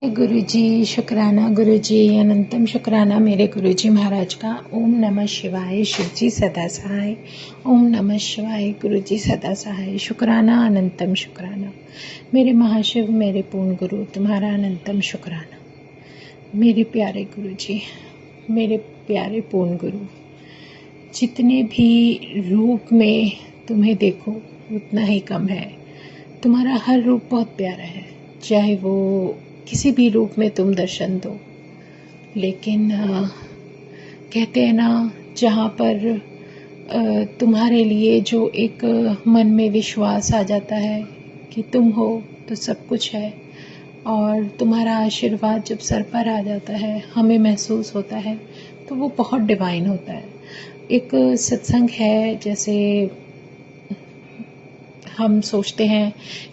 गुरुजी शुक्राना, गुरुजी अनंतम शुक्राना मेरे गुरुजी महाराज का। ओम नमः शिवाय, शिवजी सदा सहाय। ओम नमः शिवाय, गुरुजी सदा सहाय। शुक्राना अनंतम शुक्राना मेरे महाशिव, मेरे पूर्ण गुरु, तुम्हारा अनंतम शुक्राना। मेरे प्यारे गुरुजी, मेरे प्यारे पूर्ण गुरु, जितने भी रूप में तुम्हें देखो उतना ही कम है। तुम्हारा हर रूप बहुत प्यारा है, चाहे वो किसी भी रूप में तुम दर्शन दो। लेकिन कहते हैं ना, जहाँ पर तुम्हारे लिए जो एक मन में विश्वास आ जाता है कि तुम हो तो सब कुछ है, और तुम्हारा आशीर्वाद जब सर पर आ जाता है, हमें महसूस होता है, तो वो बहुत डिवाइन होता है। एक सत्संग है, जैसे हम सोचते हैं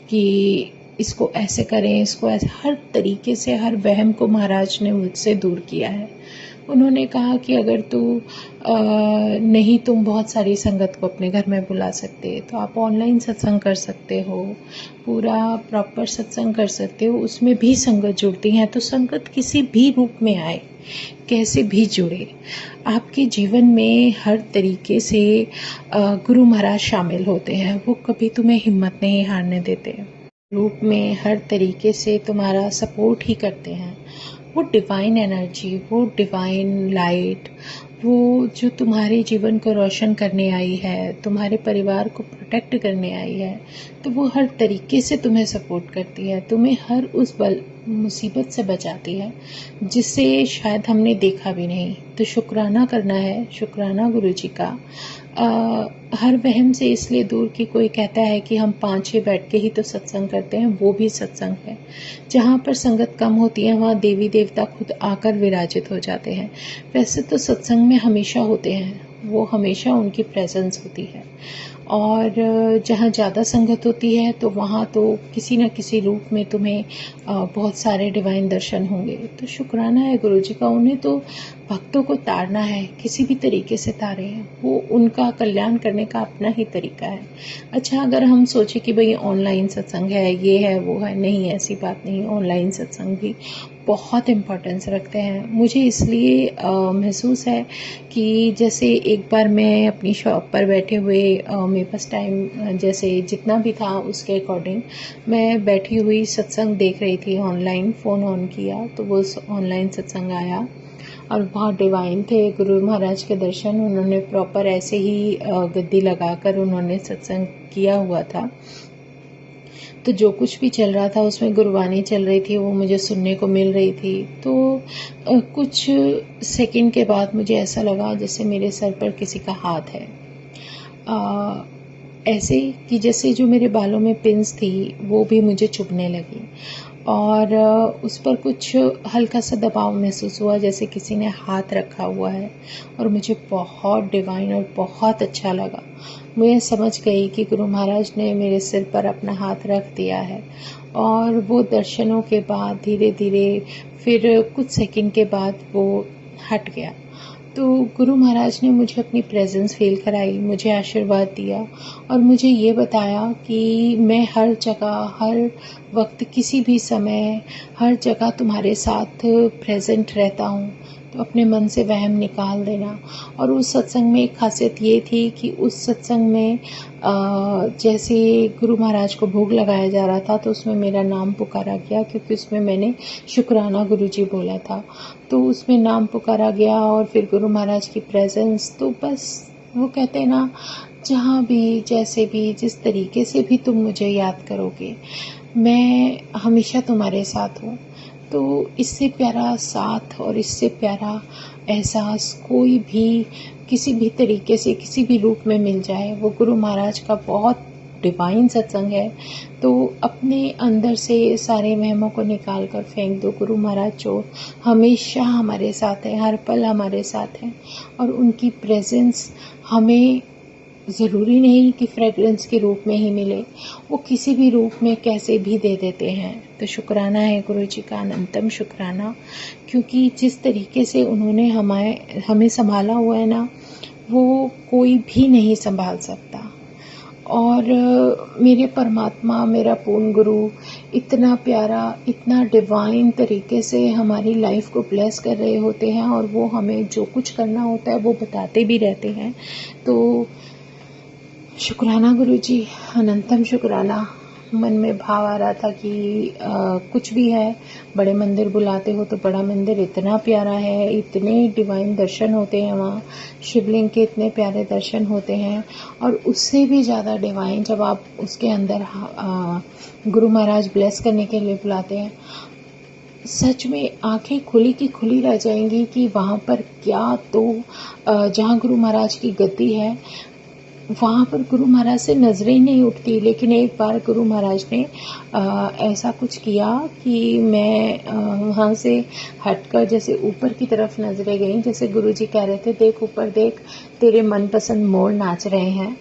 कि इसको ऐसे करें, इसको ऐसे, हर तरीके से हर वहम को महाराज ने मुझसे दूर किया है। उन्होंने कहा कि अगर नहीं तुम बहुत सारी संगत को अपने घर में बुला सकते, तो आप ऑनलाइन सत्संग कर सकते हो, पूरा प्रॉपर सत्संग कर सकते हो, उसमें भी संगत जुड़ती है। तो संगत किसी भी रूप में आए, कैसे भी जुड़े, आपके जीवन में हर तरीके से गुरु महाराज शामिल होते हैं। वो कभी तुम्हें हिम्मत नहीं हारने देते, रूप में हर तरीके से तुम्हारा सपोर्ट ही करते हैं। वो डिवाइन एनर्जी, वो डिवाइन लाइट, वो जो तुम्हारे जीवन को रोशन करने आई है, तुम्हारे परिवार को प्रोटेक्ट करने आई है, तो वो हर तरीके से तुम्हें सपोर्ट करती है, तुम्हें हर उस मुसीबत से बचाती है जिससे शायद हमने देखा भी नहीं। तो शुक्राना करना है, शुक्राना गुरुजी का। हर वहम से इसलिए दूर कि कोई कहता है कि हम 5-6 बैठ के ही तो सत्संग करते हैं, वो भी सत्संग है। जहाँ पर संगत कम होती है, वहाँ देवी देवता खुद आकर विराजित हो जाते हैं। वैसे तो सत्संग में हमेशा होते हैं, वो हमेशा उनकी प्रेजेंस होती है। और जहाँ ज़्यादा संगत होती है, तो वहाँ तो किसी न किसी रूप में तुम्हें बहुत सारे डिवाइन दर्शन होंगे। तो शुक्राना है गुरुजी का, उन्हें तो भक्तों को तारना है, किसी भी तरीके से तारे, वो उनका कल्याण करने का अपना ही तरीका है। अच्छा, अगर हम सोचे कि भाई ऑनलाइन सत्संग है, ये है वो है, नहीं, ऐसी बात नहीं। ऑनलाइन सत्संग भी बहुत इम्पोर्टेंस रखते हैं। मुझे इसलिए महसूस है कि जैसे एक बार मैं अपनी शॉप पर बैठे हुए, मेरे पास टाइम जैसे जितना भी था उसके अकॉर्डिंग मैं बैठी हुई सत्संग देख रही थी ऑनलाइन। फ़ोन ऑन किया तो वो ऑनलाइन सत्संग आया और बहुत डिवाइन थे। गुरु महाराज के दर्शन, उन्होंने प्रॉपर ऐसे ही गद्दी लगाकर उन्होंने सत्संग किया हुआ था। तो जो कुछ भी चल रहा था उसमें गुरबानी चल रही थी, वो मुझे सुनने को मिल रही थी। तो कुछ सेकंड के बाद मुझे ऐसा लगा जैसे मेरे सर पर किसी का हाथ है। ऐसे कि जैसे जो मेरे बालों में पिन्स थी वो भी मुझे चुभने लगी, और उस पर कुछ हल्का सा दबाव महसूस हुआ, जैसे किसी ने हाथ रखा हुआ है, और मुझे बहुत डिवाइन और बहुत अच्छा लगा। मैं समझ गई कि गुरु महाराज ने मेरे सिर पर अपना हाथ रख दिया है। और वो दर्शनों के बाद धीरे धीरे फिर कुछ सेकंड के बाद वो हट गया। तो गुरु महाराज ने मुझे अपनी प्रेजेंस फील कराई, मुझे आशीर्वाद दिया और मुझे ये बताया कि मैं हर जगह, हर वक्त, किसी भी समय, हर जगह तुम्हारे साथ प्रेजेंट रहता हूँ। तो अपने मन से वहम निकाल देना। और उस सत्संग में एक खासियत ये थी कि उस सत्संग में जैसे गुरु महाराज को भोग लगाया जा रहा था, तो उसमें मेरा नाम पुकारा गया, क्योंकि उसमें मैंने शुक्राना गुरुजी बोला था। तो उसमें नाम पुकारा गया और फिर गुरु महाराज की प्रेजेंस। तो बस वो कहते हैं ना, जहाँ भी, जैसे भी, जिस तरीके से भी तुम मुझे याद करोगे, मैं हमेशा तुम्हारे साथ हूँ। तो इससे प्यारा साथ और इससे प्यारा एहसास कोई भी किसी भी तरीके से, किसी भी रूप में मिल जाए, वो गुरु महाराज का बहुत डिवाइन सत्संग है। तो अपने अंदर से सारे वहमों को निकाल कर फेंक दो। गुरु महाराज जो हमेशा हमारे साथ है, हर पल हमारे साथ है, और उनकी प्रेजेंस हमें ज़रूरी नहीं कि फ्रेगरेंस के रूप में ही मिले, वो किसी भी रूप में कैसे भी दे देते हैं। तो शुक्राना है गुरुजी का, अनंतम शुक्राना, क्योंकि जिस तरीके से उन्होंने हमें संभाला हुआ है ना, वो कोई भी नहीं संभाल सकता। और मेरे परमात्मा, मेरा पूर्ण गुरु, इतना प्यारा, इतना डिवाइन तरीके से हमारी लाइफ को ब्लेस कर रहे होते हैं, और वो हमें जो कुछ करना होता है वो बताते भी रहते हैं। तो शुक्राना गुरुजी, अनंतम शुक्राना। मन में भाव आ रहा था कि कुछ भी है, बड़े मंदिर बुलाते हो तो बड़ा मंदिर इतना प्यारा है, इतने डिवाइन दर्शन होते हैं वहाँ, शिवलिंग के इतने प्यारे दर्शन होते हैं, और उससे भी ज़्यादा डिवाइन जब आप उसके अंदर गुरु महाराज ब्लेस करने के लिए बुलाते हैं। सच में आंखें खुली की खुली रह जाएंगी कि वहाँ पर क्या, तो जहाँ गुरु महाराज की गद्दी है वहाँ पर गुरु महाराज से नजरें ही नहीं उठती। लेकिन एक बार गुरु महाराज ने ऐसा कुछ किया कि मैं वहाँ से हटकर जैसे ऊपर की तरफ नजरें गई, जैसे गुरुजी कह रहे थे देख ऊपर देख, तेरे मनपसंद मोर नाच रहे हैं।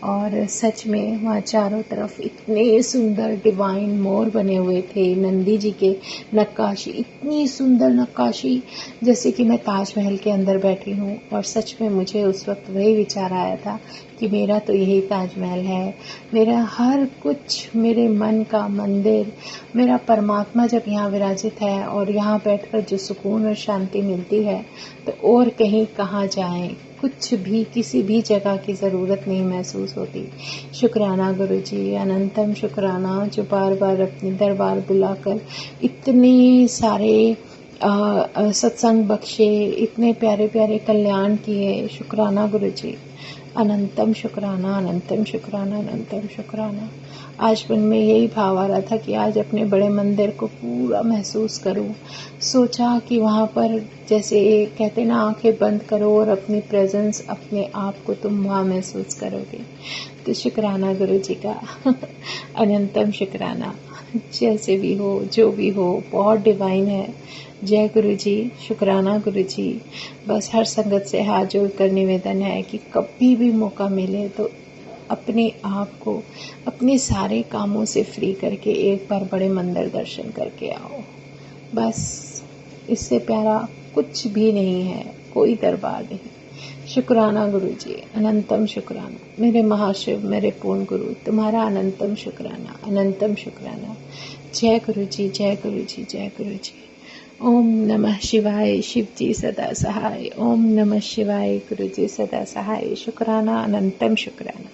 और सच में वहाँ चारों तरफ इतने सुंदर डिवाइन मोर बने हुए थे, नंदी जी के नक्काशी, इतनी सुंदर नक्काशी जैसे कि मैं ताजमहल के अंदर बैठी हूँ। और सच में मुझे उस वक्त वही विचार आया था कि मेरा तो यही ताजमहल है, मेरा हर कुछ, मेरे मन का मंदिर, मेरा परमात्मा जब यहाँ विराजित है, और यहाँ बैठकर जो सुकून और शांति मिलती है तो और कहीं कहाँ जाएं, कुछ भी किसी भी जगह की ज़रूरत नहीं महसूस होती। शुक्राना गुरुजी, अनंतम शुक्राना, जो बार बार अपने दरबार बुलाकर इतने सारे सत्संग बख्शे, इतने प्यारे प्यारे कल्याण किए। शुक्राना गुरुजी, अनंतम शुक्राना, अनंतम शुक्राना, अनंतम शुक्राना। आज मन में यही भाव आ रहा था कि आज अपने बड़े मंदिर को पूरा महसूस करूं। सोचा कि वहाँ पर जैसे कहते ना, आंखें बंद करो और अपनी प्रेजेंस, अपने आप को तुम वहाँ महसूस करोगे। तो शुक्राना गुरु जी का अनंतम शुक्राना। जैसे भी हो, जो भी हो, बहुत डिवाइन है। जय गुरु जी, शुक्राना गुरु जी। बस हर संगत से हाथ जोड़कर निवेदन है कि कभी भी मौका मिले तो अपने आप को अपने सारे कामों से फ्री करके एक बार बड़े मंदिर दर्शन करके आओ। बस इससे प्यारा कुछ भी नहीं है, कोई दरबार नहीं। शुक्राना गुरु जी, अनंतम शुक्राना। मेरे महाशिव, मेरे पूर्ण गुरु, तुम्हारा अनंतम शुक्राना, अनंतम शुक्राना। जय गुरु जी, जय गुरु जी, जय गुरु जी। ओम नमः शिवाय, शिव जी सदा सहाय। ओम नमः शिवाय, गुरु जी सदा सहाय। शुक्राना, अनंतम शुक्राना।